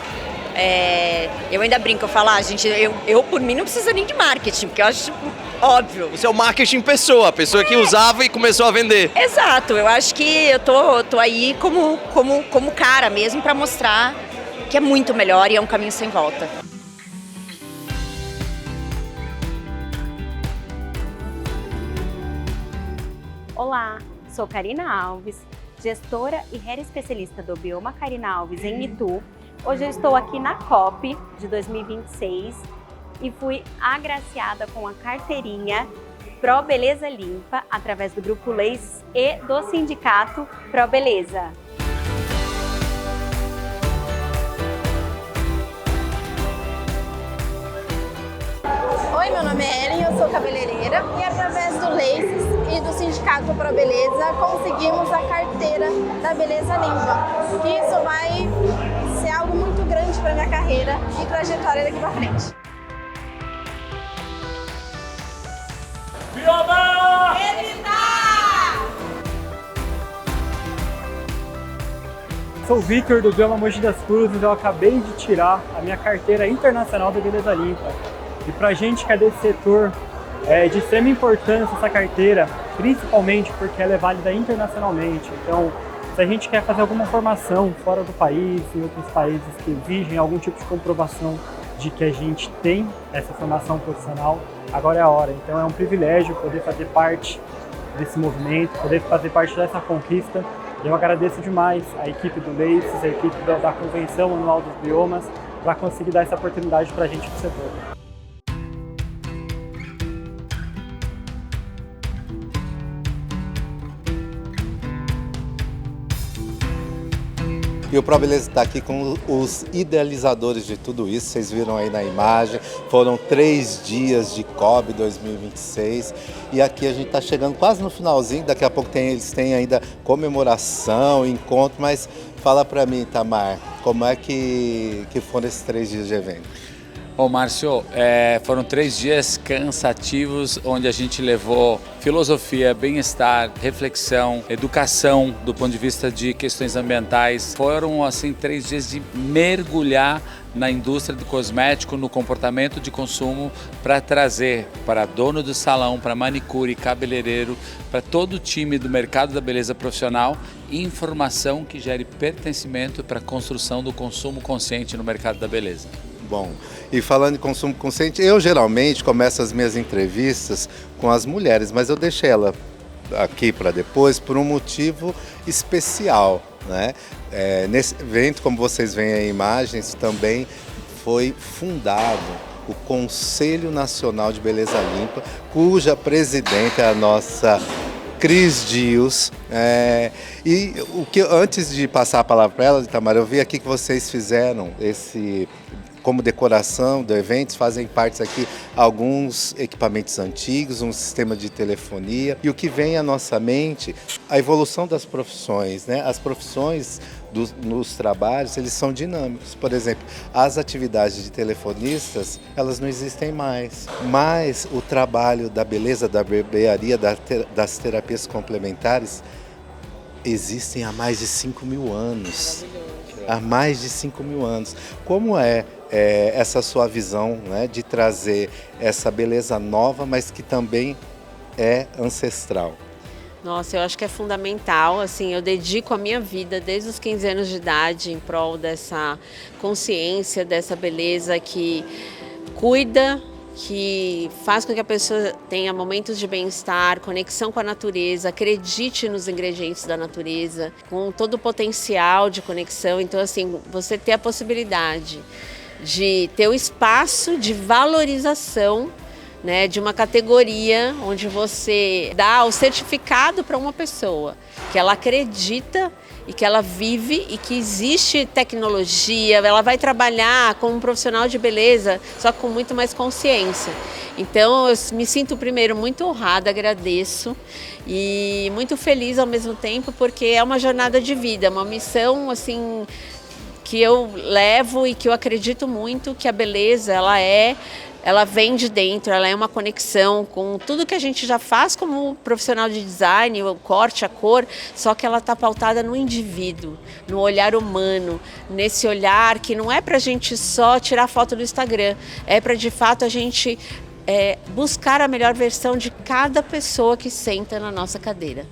Eu ainda brinco, eu falo, gente, eu por mim não precisa nem de marketing, porque eu acho óbvio. Você é o marketing pessoa, a pessoa que usava e começou a vender. Exato, eu acho que eu tô aí como cara mesmo para mostrar que é muito melhor e é um caminho sem volta. Olá, sou Karina Alves, gestora e hair especialista do Bioma Karina Alves em Itu. Hoje eu estou aqui na COP de 2026 e fui agraciada com a carteirinha Pro Beleza Limpa através do Grupo Laces e do Sindicato Pro Beleza. Oi, meu nome é Ellen, eu sou cabeleireira e através do Laces e do Sindicato Pro Beleza conseguimos a carteira da Beleza Limpa. Que isso vai ser algo muito grande para minha carreira e trajetória daqui para frente. Bioma! Sou o Victor do Bioma Mogi das Cruzes, eu acabei de tirar a minha carteira internacional da Beleza Limpa. E pra gente que é desse setor, é de extrema importância essa carteira, principalmente porque ela é válida internacionalmente. Então, se a gente quer fazer alguma formação fora do país, em outros países que exigem algum tipo de comprovação de que a gente tem essa formação profissional, agora é a hora. Então é um privilégio poder fazer parte desse movimento, poder fazer parte dessa conquista. Eu agradeço demais a equipe do Laces, a equipe da Convenção Anual dos Biomas, para conseguir dar essa oportunidade para a gente do setor. E o Pro Beleza está aqui com os idealizadores de tudo isso, vocês viram aí na imagem. Foram 3 dias de COB 2026 e aqui a gente está chegando quase no finalzinho, daqui a pouco eles têm ainda comemoração, encontro, mas fala para mim, Tamar, como é que foram esses 3 dias de evento? Bom, Márcio, foram 3 dias cansativos, onde a gente levou filosofia, bem-estar, reflexão, educação do ponto de vista de questões ambientais. Foram, assim, 3 dias de mergulhar na indústria do cosmético, no comportamento de consumo, para trazer para dono do salão, para manicure, cabeleireiro, para todo o time do mercado da beleza profissional, informação que gere pertencimento para a construção do consumo consciente no mercado da beleza. Bom, e falando em consumo consciente, eu geralmente começo as minhas entrevistas com as mulheres, mas eu deixei ela aqui para depois por um motivo especial, né? Nesse evento, como vocês veem aí imagens, também foi fundado o Conselho Nacional de Beleza Limpa, cuja presidente é a nossa Cris Dias. E antes de passar a palavra para ela, Itamar, eu vi aqui que vocês fizeram como decoração do evento, fazem parte aqui alguns equipamentos antigos, um sistema de telefonia. E o que vem à nossa mente, a evolução das profissões, né? As profissões nos trabalhos, eles são dinâmicos. Por exemplo, as atividades de telefonistas, elas não existem mais. Mas o trabalho da beleza, da barbearia, das terapias complementares, existem há mais de 5.000 anos. Há mais de 5.000 anos. Como é essa sua visão, né, de trazer essa beleza nova, mas que também é ancestral? Nossa, eu acho que é fundamental, assim, eu dedico a minha vida desde os 15 anos de idade em prol dessa consciência, dessa beleza que cuida, que faz com que a pessoa tenha momentos de bem-estar, conexão com a natureza, acredite nos ingredientes da natureza, com todo o potencial de conexão. Então, assim, você ter a possibilidade de ter o espaço de valorização, né, de uma categoria onde você dá o certificado para uma pessoa que ela acredita e que ela vive e que existe tecnologia, ela vai trabalhar como um profissional de beleza, só com muito mais consciência. Então eu me sinto primeiro muito honrada, agradeço e muito feliz ao mesmo tempo, porque é uma jornada de vida, uma missão assim que eu levo e que eu acredito muito que a beleza ela vem de dentro, ela é uma conexão com tudo que a gente já faz como profissional de design, o corte, a cor, só que ela está pautada no indivíduo, no olhar humano, nesse olhar que não é para a gente só tirar foto do Instagram, é para de fato a gente buscar a melhor versão de cada pessoa que senta na nossa cadeira.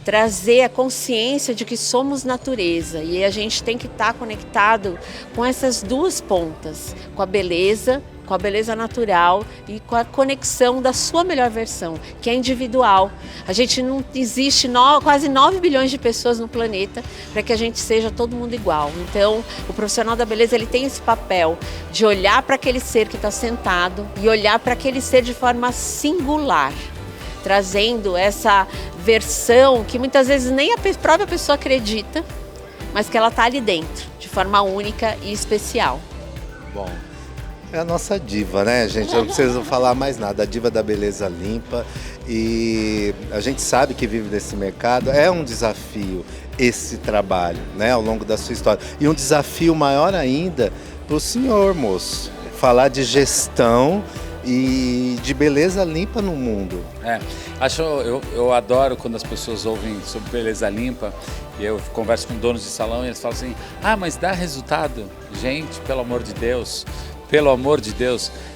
Trazer a consciência de que somos natureza e a gente tem que estar conectado com essas duas pontas, com a beleza com a beleza natural e com a conexão da sua melhor versão, que é individual. A gente não existe quase 9 bilhões de pessoas no planeta para que a gente seja todo mundo igual. Então, o profissional da beleza ele tem esse papel de olhar para aquele ser que está sentado e olhar para aquele ser de forma singular, trazendo essa versão que muitas vezes nem a própria pessoa acredita, mas que ela está ali dentro, de forma única e especial. Bom, é a nossa diva, né, gente? Eu não preciso falar mais nada. A diva da beleza limpa. E a gente sabe que vive nesse mercado. É um desafio esse trabalho, né, ao longo da sua história. E um desafio maior ainda para o senhor, moço. Falar de gestão e de beleza limpa no mundo. Eu adoro quando as pessoas ouvem sobre beleza limpa e eu converso com donos de salão e eles falam assim: mas dá resultado? Gente, pelo amor de Deus,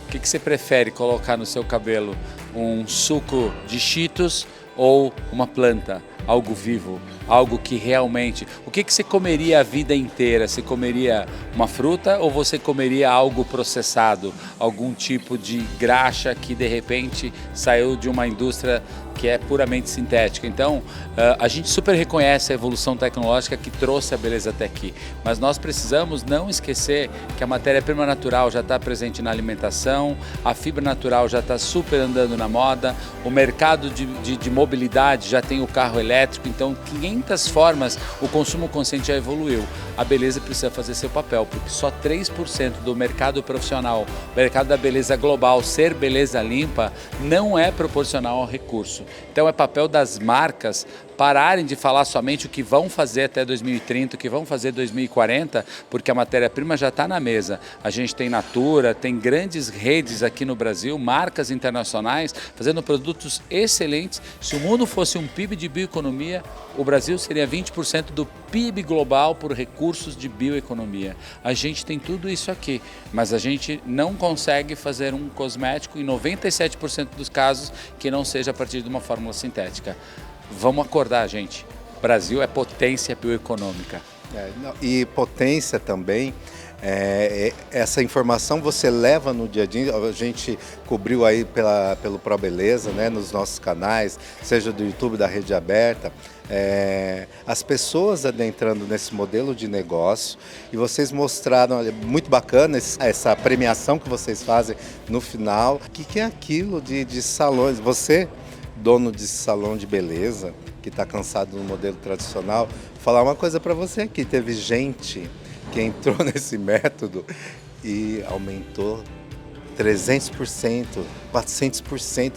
o que você prefere colocar no seu cabelo? Um suco de Cheetos ou uma planta? Algo vivo, algo que realmente... O que você comeria a vida inteira? Você comeria uma fruta ou você comeria algo processado? Algum tipo de graxa que de repente saiu de uma indústria que é puramente sintética. Então, a gente super reconhece a evolução tecnológica que trouxe a beleza até aqui, mas nós precisamos não esquecer que a matéria-prima natural já está presente na alimentação, a fibra natural já está super andando na moda, o mercado de mobilidade já tem o carro elétrico, então 500 formas o consumo consciente já evoluiu. A beleza precisa fazer seu papel, porque só 3% do mercado profissional, mercado da beleza global, ser beleza limpa, não é proporcional ao recurso. Então é papel das marcas pararem de falar somente o que vão fazer até 2030, o que vão fazer 2040, porque a matéria-prima já está na mesa. A gente tem Natura, tem grandes redes aqui no Brasil, marcas internacionais, fazendo produtos excelentes. Se o mundo fosse um PIB de bioeconomia, o Brasil seria 20% do PIB global por recursos de bioeconomia. A gente tem tudo isso aqui, mas a gente não consegue fazer um cosmético em 97% dos casos que não seja a partir de uma fórmula sintética. Vamos acordar, gente. O Brasil é potência bioeconômica. E potência também, essa informação você leva no dia a dia. A gente cobriu aí pelo Pro Beleza, né, nos nossos canais, seja do YouTube, da Rede Aberta, as pessoas adentrando nesse modelo de negócio, e vocês mostraram, muito bacana essa premiação que vocês fazem no final. O que é aquilo de salões? Você, dono de salão de beleza, que está cansado do modelo tradicional, falar uma coisa para você aqui: teve gente que entrou nesse método e aumentou 300%, 400%.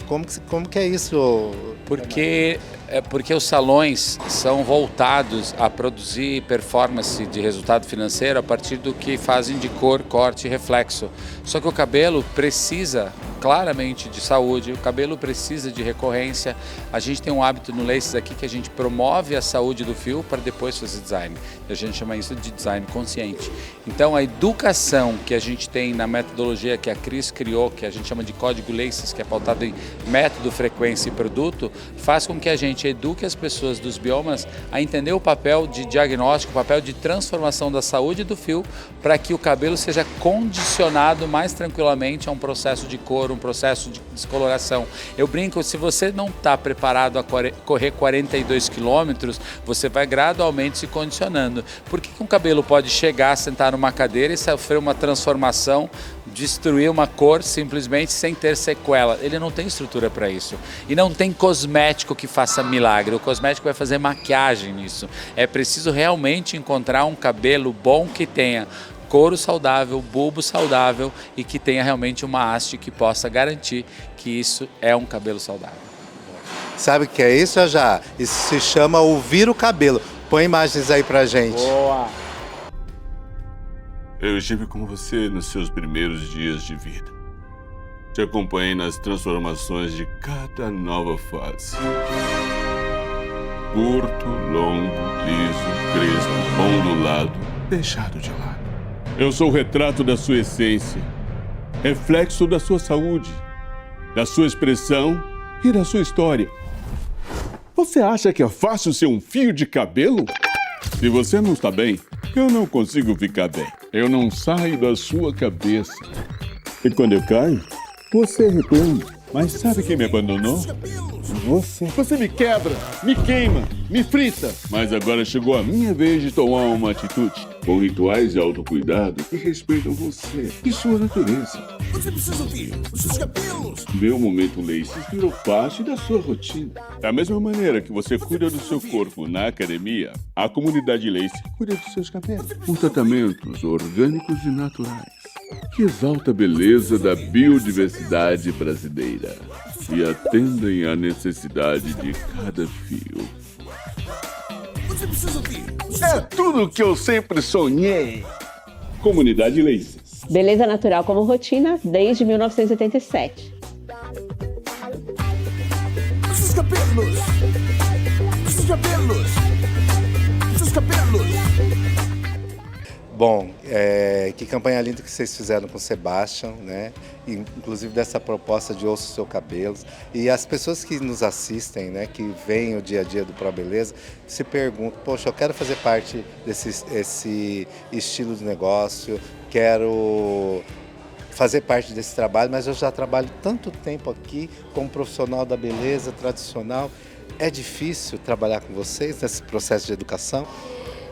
Como que é isso? Porque os salões são voltados a produzir performance de resultado financeiro a partir do que fazem de cor, corte e reflexo. Só que o cabelo precisa claramente de saúde, o cabelo precisa de recorrência. A gente tem um hábito no Laces aqui que a gente promove a saúde do fio para depois fazer design. A gente chama isso de design consciente. Então a educação que a gente tem na metodologia que a Cris criou, que a gente chama de código Laces, que é pautado em método, frequência e produto, faz com que a gente eduque as pessoas dos biomas a entender o papel de diagnóstico, o papel de transformação da saúde do fio, para que o cabelo seja condicionado mais tranquilamente a um processo de cor, um processo de descoloração. Eu brinco, se você não está preparado a correr 42 quilômetros, você vai gradualmente se condicionando. Por que um cabelo pode chegar, sentar numa cadeira e sofrer uma transformação, destruir uma cor simplesmente sem ter sequela? Ele não tem estrutura para isso. E não tem cosmético que faça milagre. O cosmético vai fazer maquiagem nisso. É preciso realmente encontrar um cabelo bom que tenha couro saudável, bulbo saudável e que tenha realmente uma haste que possa garantir que isso é um cabelo saudável. Sabe o que é isso, já? Isso se chama ouvir o cabelo. Põe imagens aí pra gente. Boa! Eu estive com você nos seus primeiros dias de vida. Te acompanhei nas transformações de cada nova fase. Curto, longo, liso, crespo, ondulado, deixado de lado. Eu sou o retrato da sua essência, reflexo da sua saúde, da sua expressão e da sua história. Você acha que é fácil ser um fio de cabelo? Se você não está bem, eu não consigo ficar bem. Eu não saio da sua cabeça. E quando eu caio, você reclama. Mas sabe quem me abandonou? Você. Você me quebra, me queima, me frita. Mas agora chegou a minha vez de tomar uma atitude. Com rituais de autocuidado que respeitam você e sua natureza. Você precisa ouvir os seus cabelos. Meu momento Laces virou parte da sua rotina. Da mesma maneira que você cuida do seu corpo na academia, a comunidade Laces cuida dos seus cabelos. Com tratamentos orgânicos e naturais. Que exalta a beleza da biodiversidade brasileira e atendem à necessidade de cada fio. É tudo o que eu sempre sonhei. Comunidade Laces. Beleza natural como rotina desde 1987. Seus cabelos! Seus cabelos! Seus cabelos! Bom, que campanha linda que vocês fizeram com o Sebastian, né? Inclusive dessa proposta de Ouça os Seus Cabelos. E as pessoas que nos assistem, né, que veem o dia a dia do Pro Beleza, se perguntam, poxa, eu quero fazer parte desse estilo de negócio, quero fazer parte desse trabalho, mas eu já trabalho tanto tempo aqui como profissional da beleza tradicional. É difícil trabalhar com vocês nesse processo de educação?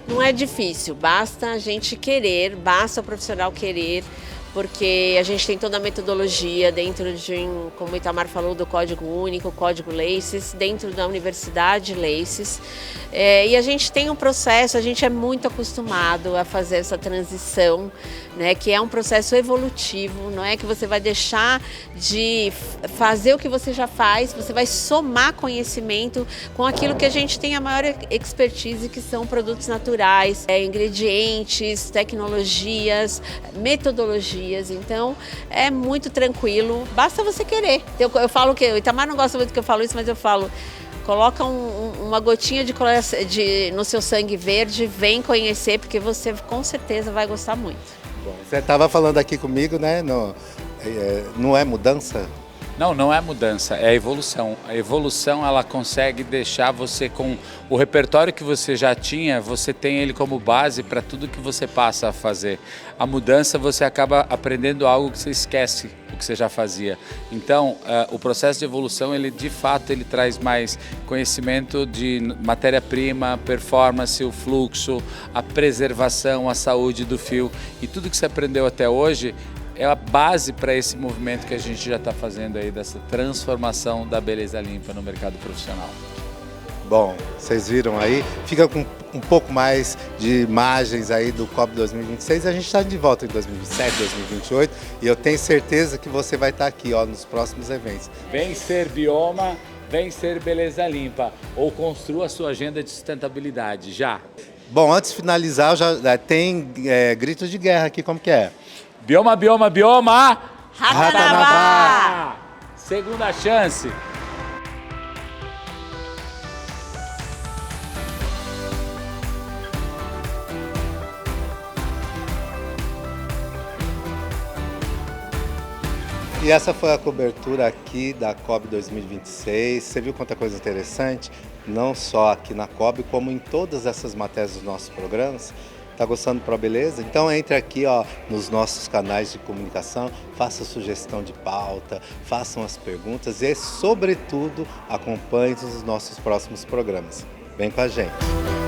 Não é difícil, basta a gente querer, basta o profissional querer, porque a gente tem toda a metodologia dentro de, como o Itamar falou, do Código Único, Código Laces, dentro da Universidade Laces. E a gente tem um processo, a gente é muito acostumado a fazer essa transição, né, que é um processo evolutivo, não é que você vai deixar de fazer o que você já faz, você vai somar conhecimento com aquilo que a gente tem a maior expertise, que são produtos naturais, ingredientes, tecnologias, metodologias. Então é muito tranquilo, basta você querer. Eu falo que o Itamar não gosta muito que eu falo isso, mas eu falo, coloca uma gotinha no seu sangue verde, vem conhecer, porque você com certeza vai gostar muito. Bom, você estava falando aqui comigo, né? Não é mudança? Não é mudança, é evolução. A evolução, ela consegue deixar você com o repertório que você já tinha, você tem ele como base para tudo que você passa a fazer. A mudança, você acaba aprendendo algo que você esquece o que você já fazia. Então, o processo de evolução, ele de fato, ele traz mais conhecimento de matéria-prima, performance, o fluxo, a preservação, a saúde do fio. E tudo que você aprendeu até hoje é a base para esse movimento que a gente já está fazendo aí, dessa transformação da beleza limpa no mercado profissional. Bom, vocês viram aí, fica com um pouco mais de imagens aí do COB 2026, a gente está de volta em 2027, 2028 e eu tenho certeza que você vai estar aqui, ó, nos próximos eventos. Vem ser Bioma, vem ser beleza limpa, ou construa a sua agenda de sustentabilidade, já. Bom, antes de finalizar, já tem gritos de guerra aqui, como que é? Bioma, Bioma, Bioma! Ratanabá! Segunda chance! E essa foi a cobertura aqui da COB 2026. Você viu quanta coisa interessante? Não só aqui na COB, como em todas essas matérias dos nossos programas. Tá gostando do Pro Beleza? Então entre aqui, ó, nos nossos canais de comunicação, faça sugestão de pauta, façam as perguntas e, sobretudo, acompanhe os nossos próximos programas. Vem com a gente!